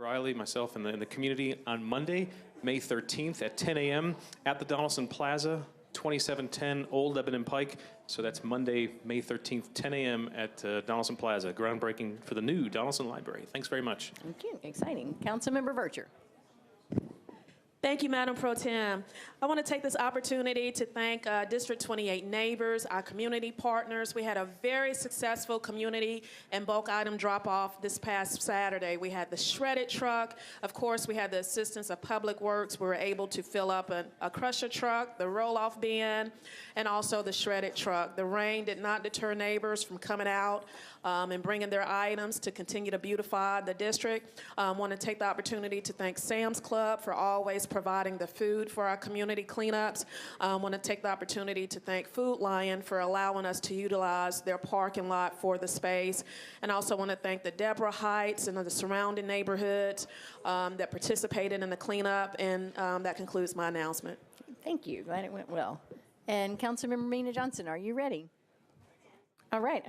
Riley, myself, and the community on Monday, May 13th at 10 a.m. at the Donaldson Plaza, 2710 Old Lebanon Pike. So that's Monday, May 13th, 10 a.m. at Donaldson Plaza. Groundbreaking for the new Donaldson Library. Thanks very much. Thank you. Exciting. Councilmember Vercher. Thank you, Madam Pro Tem. I want to take this opportunity to thank District 28 neighbors, our community partners. We had a very successful community and bulk item drop-off this past Saturday. We had the shredded truck. Of course, we had the assistance of Public Works. We were able to fill up a crusher truck, the roll-off bin, and also the shredded truck. The rain did not deter neighbors from coming out and bringing their items to continue to beautify the district. I want to take the opportunity to thank Sam's Club for always providing the food for our community cleanups. I want to take the opportunity to thank Food Lion for allowing us to utilize their parking lot for the space. And also want to thank the Deborah Heights and the surrounding neighborhoods that participated in the cleanup. And that concludes my announcement. Thank you. Glad it went well. And Councilmember Mina Johnson, are you ready? All right,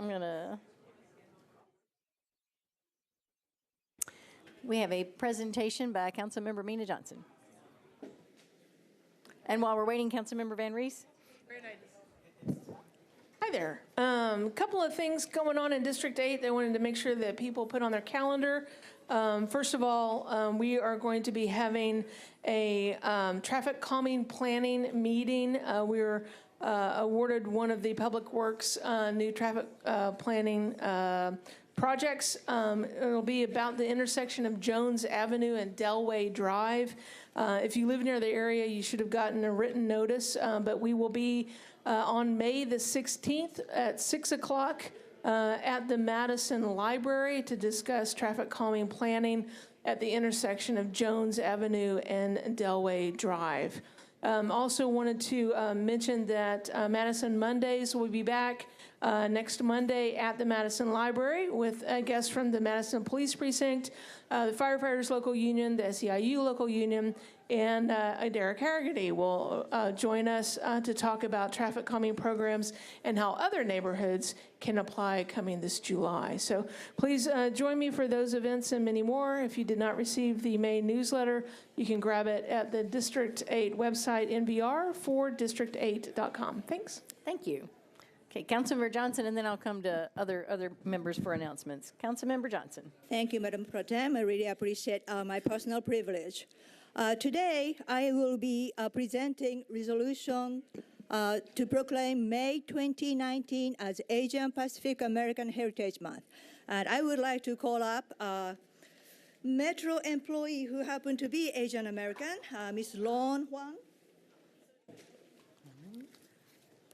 we have a presentation by Councilmember Mina Johnson. And while we're waiting, Councilmember Van Rees. Great idea. Hi there. A couple of things going on in District 8 that I wanted to make sure that people put on their calendar. First of all, we are going to be having a traffic calming planning meeting. We were awarded one of the Public Works new traffic planning projects. It'll be about the intersection of Jones Avenue and Delway Drive. If you live near the area, you should have gotten a written notice, but we will be on May the 16th at 6 o'clock at the Madison Library to discuss traffic calming planning at the intersection of Jones Avenue and Delway Drive. Also wanted to mention that Madison Mondays will be back next Monday at the Madison Library with guests from the Madison Police Precinct, the Firefighters Local Union, the SEIU Local Union, and Derek Harrigan will join us to talk about traffic calming programs and how other neighborhoods can apply coming this July. So please join me for those events and many more. If you did not receive the May newsletter, you can grab it at the District 8 website, nvr4district8.com. Thanks. Thank you. Okay, Councilmember Johnson, and then I'll come to other members for announcements. Councilmember Johnson. Thank you, Madam Pro Tem. I really appreciate my personal privilege. Today, I will be presenting resolution to proclaim May 2019 as Asian Pacific American Heritage Month. And I would like to call up a Metro employee who happened to be Asian American, Ms. Lon Huang,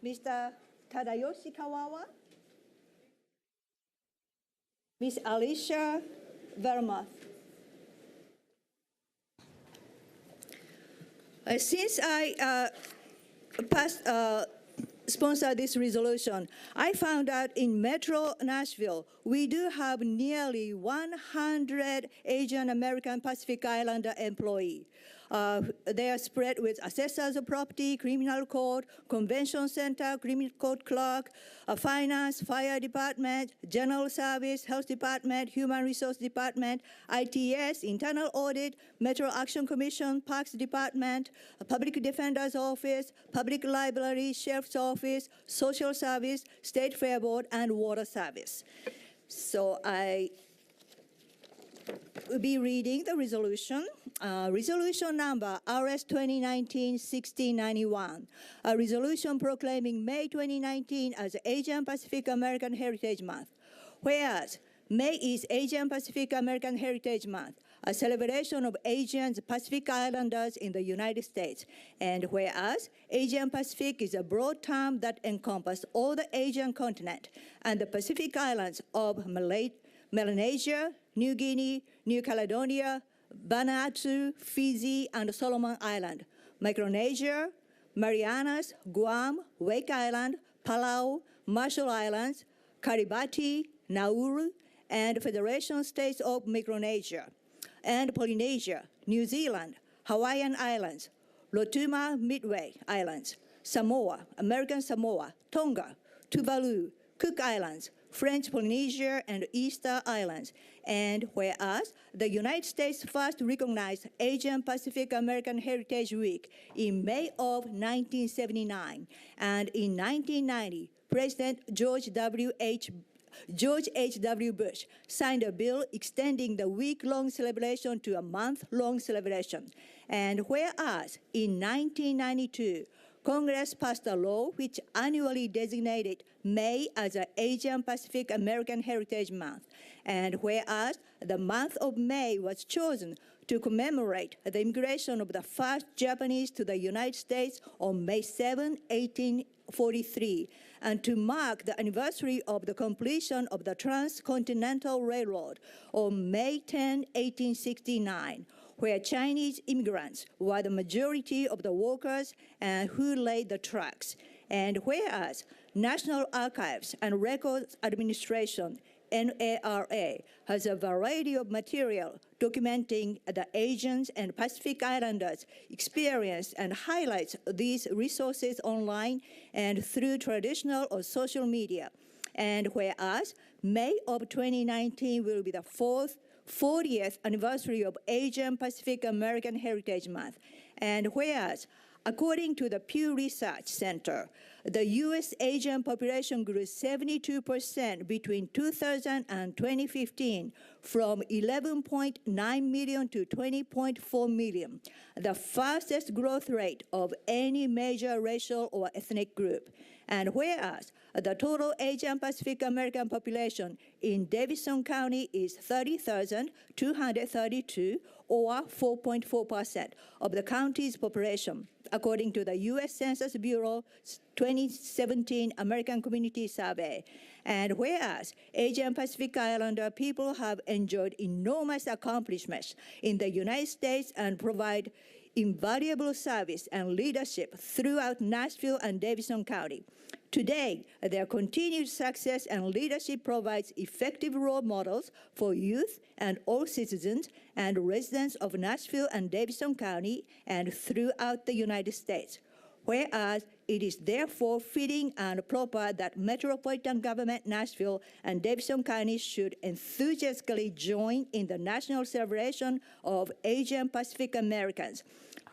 Mr. Tadayoshi Kawawa, Ms. Alicia Vermuth. Since I sponsored this resolution, I found out in Metro Nashville, we do have nearly 100 Asian American Pacific Islander employees. They are spread with assessors of property, criminal court, convention center, criminal court clerk, finance, fire department, general service, health department, human resource department, ITS, internal audit, Metro Action Commission, Parks Department, Public Defender's Office, Public Library, Sheriff's Office, Social Service, State Fair Board, and Water Service. So I will be reading the resolution. Resolution number RS 2019-1691, a resolution proclaiming May 2019 as Asian Pacific American Heritage Month. Whereas May is Asian Pacific American Heritage Month, a celebration of Asian Pacific Islanders in the United States. And whereas Asian Pacific is a broad term that encompasses all the Asian continent and the Pacific Islands of Melanesia, New Guinea, New Caledonia, Vanuatu, Fiji, and Solomon Island, Micronesia, Marianas, Guam, Wake Island, Palau, Marshall Islands, Kiribati, Nauru, and Federation States of Micronesia, and Polynesia, New Zealand, Hawaiian Islands, Rotuma Midway Islands, Samoa, American Samoa, Tonga, Tuvalu, Cook Islands, French Polynesia, and Easter Islands. And whereas the United States first recognized Asian Pacific American Heritage Week in May of 1979, and in 1990, President George H.W. Bush signed a bill extending the week-long celebration to a month-long celebration. And whereas in 1992, Congress passed a law which annually designated May as an Asian Pacific American Heritage Month. And whereas the month of May was chosen to commemorate the immigration of the first Japanese to the United States on May 7, 1843, and to mark the anniversary of the completion of the Transcontinental Railroad on May 10, 1869, where Chinese immigrants were the majority of the workers and who laid the tracks. And whereas National Archives and Records Administration, NARA, has a variety of material documenting the Asians and Pacific Islanders' experience and highlights these resources online and through traditional or social media. And whereas May of 2019 will be the 40th anniversary of Asian Pacific American Heritage Month. And whereas, according to the Pew Research Center, the U.S. Asian population grew 72% between 2000 and 2015, from 11.9 million to 20.4 million, the fastest growth rate of any major racial or ethnic group. And whereas the total Asian Pacific American population in Davidson County is 30,232, or 4.4% of the county's population, according to the U.S. Census Bureau's 2017 American Community Survey. And whereas Asian Pacific Islander people have enjoyed enormous accomplishments in the United States and provide invaluable service and leadership throughout Nashville and Davidson County. Today, their continued success and leadership provides effective role models for youth and all citizens and residents of Nashville and Davidson County and throughout the United States. Whereas it is therefore fitting and proper that Metropolitan Government Nashville and Davidson County should enthusiastically join in the national celebration of Asian Pacific Americans.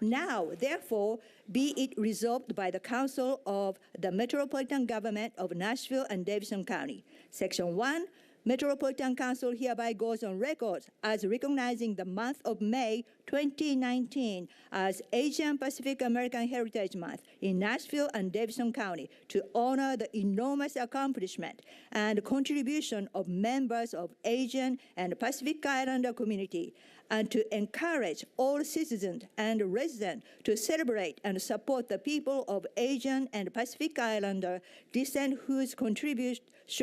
Now, therefore, be it resolved by the Council of the Metropolitan Government of Nashville and Davidson County. Section 1, Metropolitan Council hereby goes on record as recognizing the month of May 2019 as Asian Pacific American Heritage Month in Nashville and Davidson County to honor the enormous accomplishment and contribution of members of Asian and Pacific Islander community, and to encourage all citizens and residents to celebrate and support the people of Asian and Pacific Islander descent whose contribution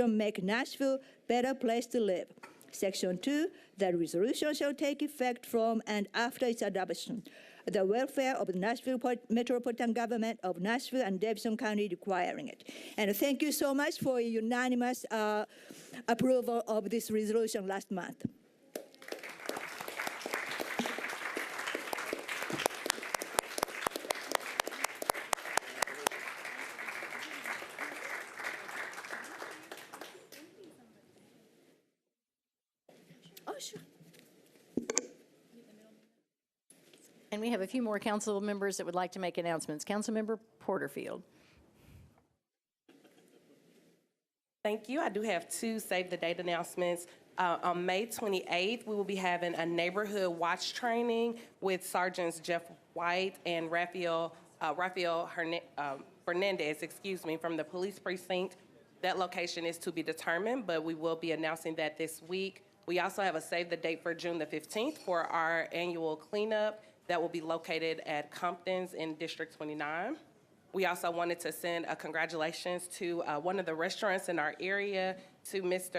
make Nashville a better place to live. Section 2, the resolution shall take effect from and after its adoption. The welfare of the Nashville Metropolitan Government of Nashville and Davidson County requiring it. And thank you so much for your unanimous approval of this resolution last month. Oh, sure. And we have a few more council members that would like to make announcements. Councilmember Porterfield. Thank you. I do have two save the date announcements. On May 28th, we will be having a neighborhood watch training with Sergeants Jeff White and Rafael Fernandez, from the police precinct. That location is to be determined, but we will be announcing that this week. We also have a save the date for June the 15th for our annual cleanup that will be located at Compton's in District 29. We also wanted to send a congratulations to one of the restaurants in our area, to Miss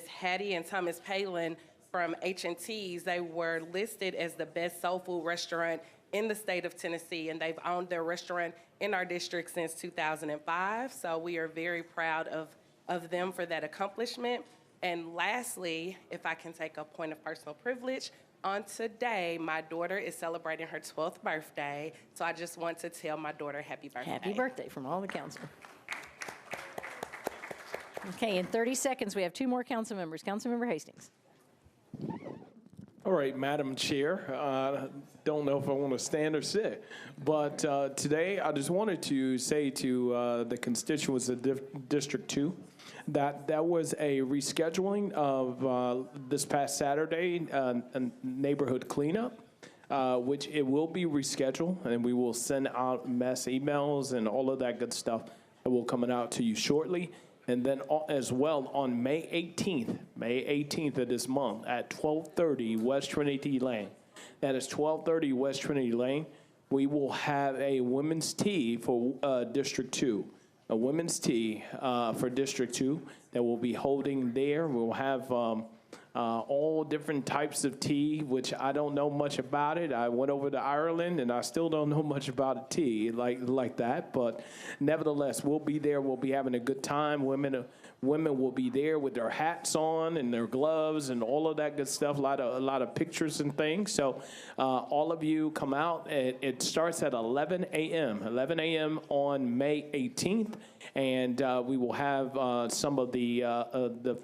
Hattie and Thomas Palin from H&T's. They were listed as the best soul food restaurant in the state of Tennessee, and they've owned their restaurant in our district since 2005. So we are very proud of them for that accomplishment. And lastly, if I can take a point of personal privilege, on today, my daughter is celebrating her 12th birthday, so I just want to tell my daughter happy birthday. Happy birthday from all the council. Okay, in 30 seconds, we have 2 more council members. Councilmember Hastings. All right, Madam Chair, don't know if I want to stand or sit, but today I just wanted to say to the constituents of District 2 that that was a rescheduling of this past Saturday, a neighborhood cleanup, which it will be rescheduled, and we will send out mass emails and all of that good stuff that will coming out to you shortly. And then as well on May 18th of this month at 1230 West Trinity Lane. That is 1230 West Trinity Lane. We will have a women's tea for District 2. A women's tea for District 2 that we'll be holding there. We'll have all different types of tea, which I don't know much about it. I went over to Ireland, and I still don't know much about tea like that. But nevertheless, we'll be there. We'll be having a good time. Women will be there with their hats on and their gloves and all of that good stuff. A lot of pictures and things. So all of you come out. It starts at 11 a.m. 11 a.m. on May 18th, and we will have some of the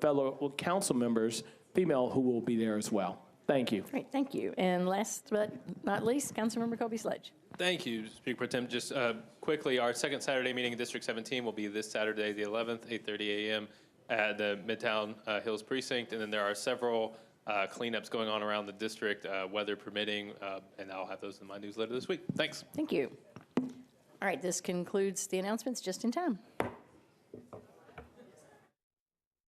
fellow council members, female, who will be there as well. Thank you. Great, thank you. And last but not least, Councilmember Kobe Sledge. Thank you, Speaker Pro Tem. Just quickly, our second Saturday meeting in District 17 will be this Saturday, the 11th, 8:30 a.m. at the Midtown Hills Precinct. And then there are several cleanups going on around the district, weather permitting, and I'll have those in my newsletter this week. Thanks. Thank you. All right, this concludes the announcements just in time.